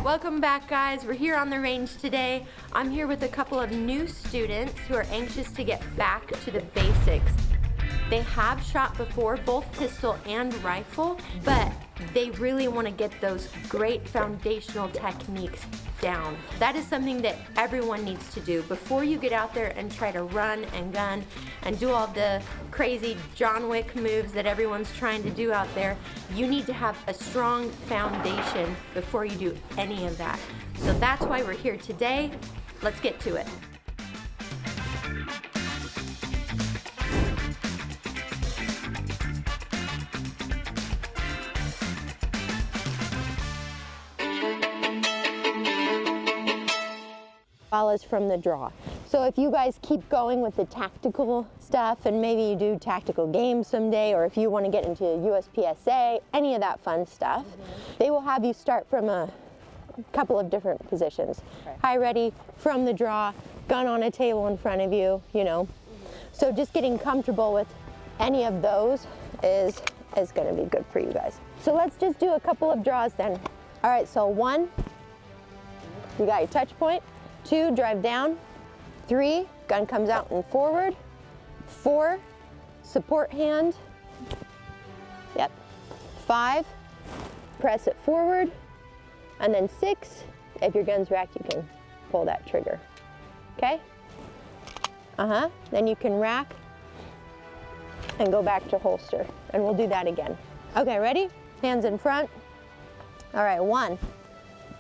Welcome back, guys. We're here on the range today. I'm here with a couple of new students who are anxious to get back to the basics. They have shot before, both pistol and rifle, but they really want to get those great foundational techniques down. That is something that everyone needs to do. Before you get out there and try to run and gun and do all the crazy John Wick moves that everyone's trying to do out there, you need to have a strong foundation before you do any of that. So that's why we're here today. Let's get to it. Follows from the draw. So if you guys keep going with the tactical stuff, and maybe you do tactical games someday, or if you want to get into USPSA, any of that fun stuff, they will have you start from a couple of different positions. Okay. High ready, from the draw, gun on a table in front of you, you know. So just getting comfortable with any of those is going to be good for you guys. So let's just do a couple of draws then. All right, so 1, you got your touch point. 2, drive down. 3, gun comes out and forward. 4, support hand. Yep. 5, press it forward. And then 6, if your gun's racked, you can pull that trigger. Okay? Then you can rack and go back to holster. And we'll do that again. Okay, ready? Hands in front. All right, 1,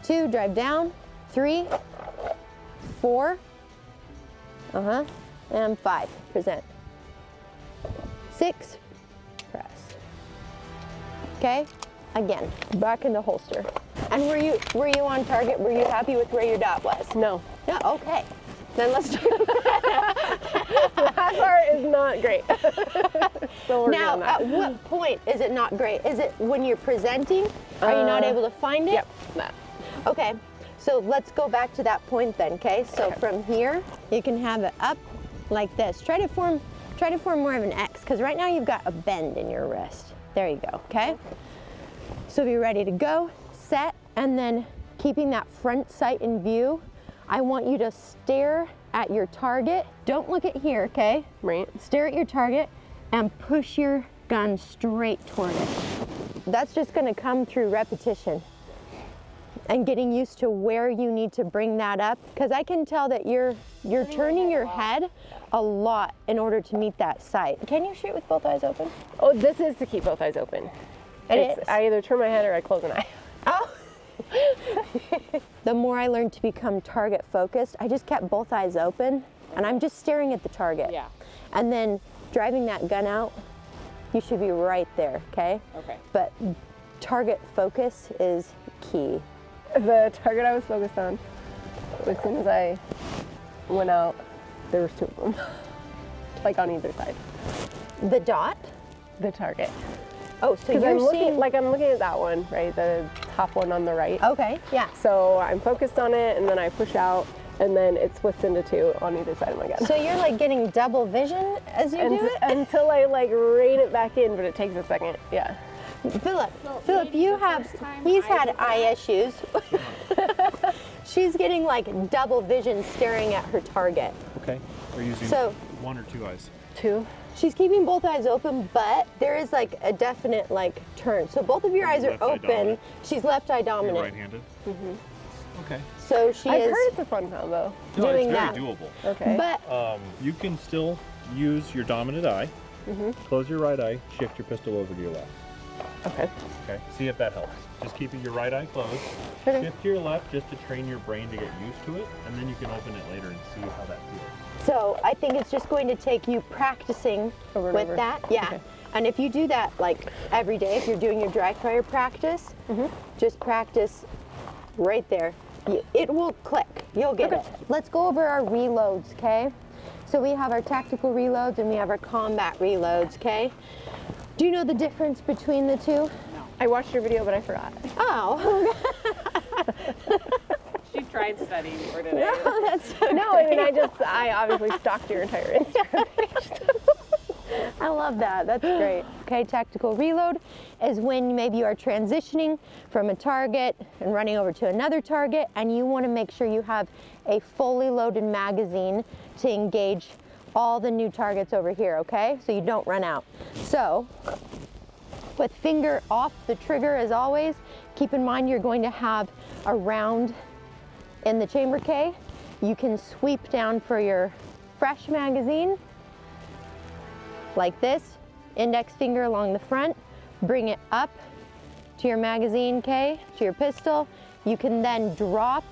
2, drive down. 3, 4, and 5, present. 6, press. Okay, again, back in the holster. And were you on target? Were you happy with where your dot was? No. No, okay. Then let's do that part is not great. So now, at what point is it not great? Is it when you're presenting? Are you not able to find it? Yep, that. Okay. So let's go back to that point then, okay? So from here, you can have it up like this. Try to form more of an X, because right now you've got a bend in your wrist. There you go, okay? So be ready to go, set, and then keeping that front sight in view, I want you to stare at your target. Don't look at here, okay? Right. Stare at your target and push your gun straight toward it. That's just gonna come through repetition and getting used to where you need to bring that up, because I can tell that you're turning your head a lot in order to meet that sight. Can you shoot with both eyes open? Oh, this is to keep both eyes open. It is. I either turn my head or I close an eye. Oh. The more I learned to become target focused, I just kept both eyes open and I'm just staring at the target. Yeah. And then driving that gun out, you should be right there, okay? Okay. But target focus is key. The target I was focused on, as soon as I went out, there was 2 of them, like on either side. The dot? The target. Oh, so you're I'm looking at that one, right? The top one on the right. Okay, yeah. So I'm focused on it, and then I push out, and then it splits into 2 on either side of my gun. So you're like getting double vision as you do it? Until I like rein it back in, but it takes a second, yeah. Philip, he's had eye issues. She's getting like double vision staring at her target. Okay, we're using 1 or 2 eyes. 2. She's keeping both eyes open, but there is like a definite like turn. So both of your eyes are open. She's left eye dominant. You're right-handed? Mm-hmm. Okay. So I've heard it's a fun combo. No, doing it's that. very doable. Okay. But you can still use your dominant eye, close your right eye, shift your pistol over to your left. Okay. Okay, see if that helps. Just keeping your right eye closed. Okay. Shift to your left just to train your brain to get used to it, and then you can open it later and see how that feels. So I think it's just going to take you practicing with that. Yeah. Okay. And if you do that like every day, if you're doing your dry fire practice, just practice right there. It will click. You'll get it. Let's go over our reloads, okay? So we have our tactical reloads and we have our combat reloads, okay? Do you know the difference between the 2? No. I watched your video, but I forgot. Oh. She tried studying for today. No, that's okay. No, I mean, I obviously stalked your entire Instagram page. I love that. That's great. okay? Tactical reload is when maybe you are transitioning from a target and running over to another target, and you want to make sure you have a fully loaded magazine to engage all the new targets over here, okay? So you don't run out. So with finger off the trigger as always, keep in mind you're going to have a round in the chamber K. You can sweep down for your fresh magazine like this, index finger along the front, bring it up to your magazine K, to your pistol. You can then drop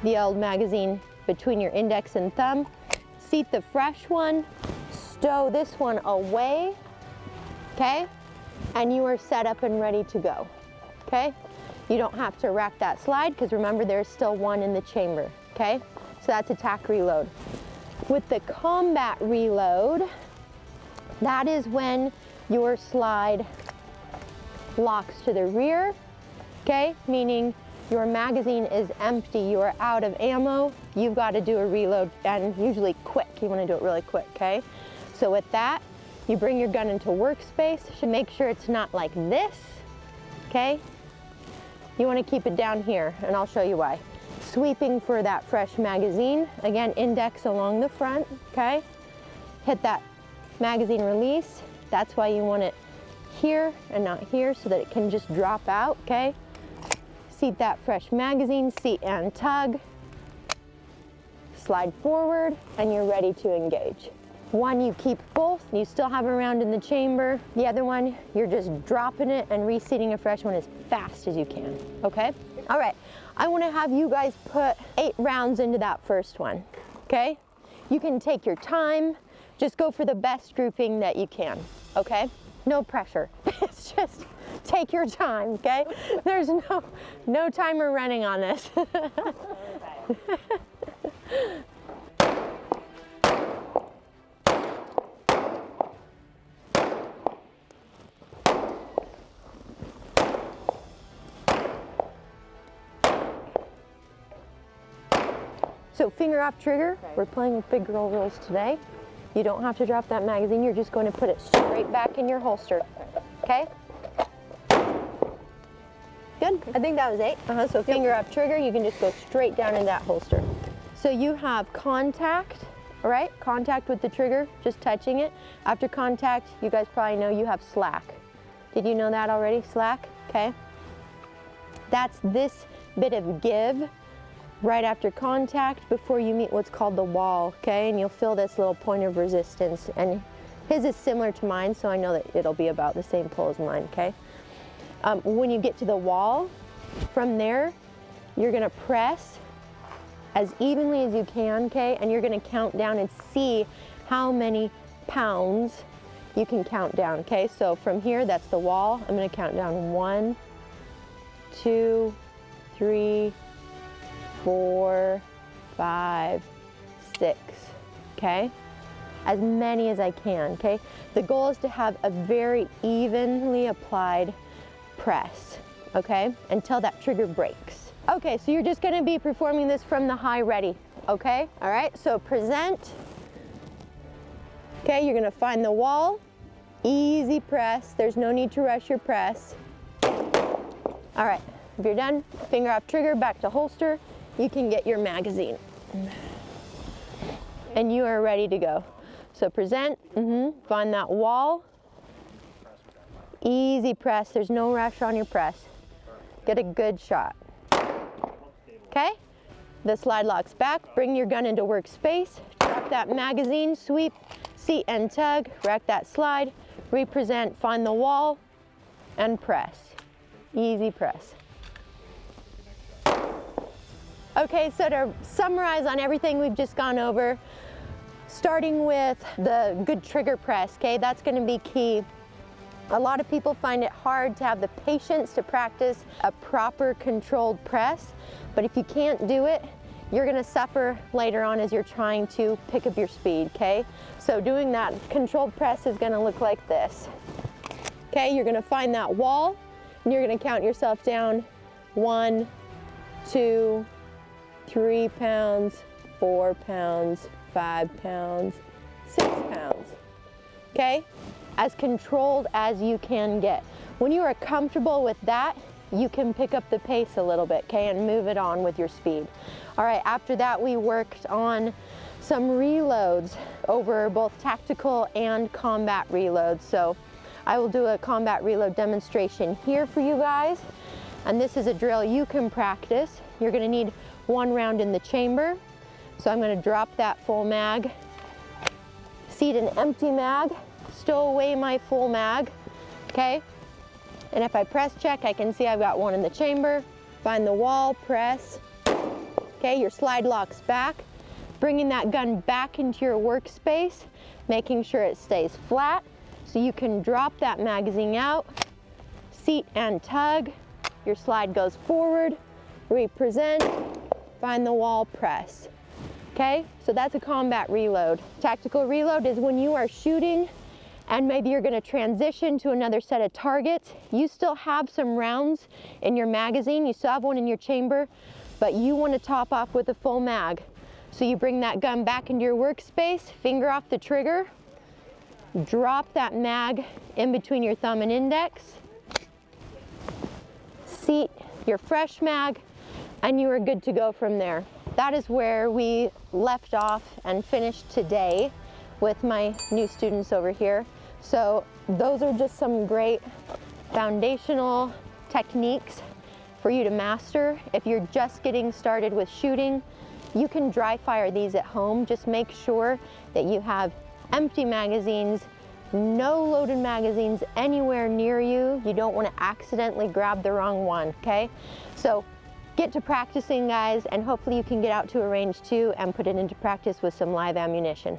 the old magazine between your index and thumb, seat the fresh one, stow this one away, okay? And you are set up and ready to go, okay? You don't have to rack that slide because remember there's still one in the chamber, okay? So that's attack reload. With the combat reload, that is when your slide locks to the rear, okay? Meaning your magazine is empty, you are out of ammo, you've got to do a reload, and usually quick. You want to do it really quick, okay? So with that, you bring your gun into workspace. Should make sure it's not like this, okay? You want to keep it down here, and I'll show you why. Sweeping for that fresh magazine. Again, index along the front, okay? Hit that magazine release. That's why you want it here and not here so that it can just drop out, okay? Seat that fresh magazine, seat and tug. Slide forward, and you're ready to engage. One, you keep both, you still have a round in the chamber. The other one, you're just dropping it and reseating a fresh one as fast as you can, okay? All right, I wanna have you guys put 8 rounds into that first one, okay? You can take your time, just go for the best grouping that you can, okay? No pressure, it's just take your time, okay? There's no timer running on this. So finger off trigger, we're playing with big girl rules today. You don't have to drop that magazine, you're just going to put it straight back in your holster, okay? Good, I think that was 8. So finger up trigger, you can just go straight down in that holster. So you have contact, all right? Contact with the trigger, just touching it. After contact, you guys probably know you have slack. Did you know that already, slack? Okay. That's this bit of give right after contact before you meet what's called the wall, okay? And you'll feel this little point of resistance. And his is similar to mine, so I know that it'll be about the same pull as mine, okay? When you get to the wall, from there, you're gonna press as evenly as you can, okay? And you're gonna count down and see how many pounds you can count down, okay? So from here, that's the wall. I'm gonna count down 1, 2, 3, 4, 5, 6, okay? As many as I can, okay? The goal is to have a very evenly applied press, okay? Until that trigger breaks. Okay, so you're just gonna be performing this from the high ready, okay? All right, so present. Okay, you're gonna find the wall, easy press. There's no need to rush your press. All right, if you're done, finger off trigger, back to holster. You can get your magazine. And you are ready to go. So present, find that wall. Easy press, there's no rush on your press. Get a good shot. Okay? The slide locks back, bring your gun into workspace, drop that magazine, sweep, seat and tug, rack that slide, represent, find the wall, and press. Easy press. Okay, so to summarize on everything we've just gone over, starting with the good trigger press, okay, that's gonna be key. A lot of people find it hard to have the patience to practice a proper controlled press, but if you can't do it, you're gonna suffer later on as you're trying to pick up your speed, okay? So doing that controlled press is gonna look like this. Okay, you're gonna find that wall, and you're gonna count yourself down 1, 2, 3 pounds, 4 pounds, 5 pounds, 6 pounds, okay? as controlled as you can get. When you are comfortable with that, you can pick up the pace a little bit, okay, and move it on with your speed. All right, after that we worked on some reloads over both tactical and combat reloads. So I will do a combat reload demonstration here for you guys. And this is a drill you can practice. You're gonna need 1 round in the chamber. So I'm gonna drop that full mag, seat an empty mag, stow away my full mag, okay? And if I press check, I can see I've got 1 in the chamber. Find the wall, press. Okay, your slide locks back, bringing that gun back into your workspace, making sure it stays flat so you can drop that magazine out, seat and tug. Your slide goes forward, represent, find the wall, press. Okay, so that's a combat reload. Tactical reload is when you are shooting and maybe you're gonna transition to another set of targets. You still have some rounds in your magazine, you still have 1 in your chamber, but you wanna top off with a full mag. So you bring that gun back into your workspace, finger off the trigger, drop that mag in between your thumb and index, seat your fresh mag, and you are good to go from there. That is where we left off and finished today with my new students over here. So those are just some great foundational techniques for you to master. If you're just getting started with shooting, you can dry fire these at home. Just make sure that you have empty magazines, no loaded magazines anywhere near you. You don't want to accidentally grab the wrong one, okay? So get to practicing, guys, and hopefully you can get out to a range too and put it into practice with some live ammunition.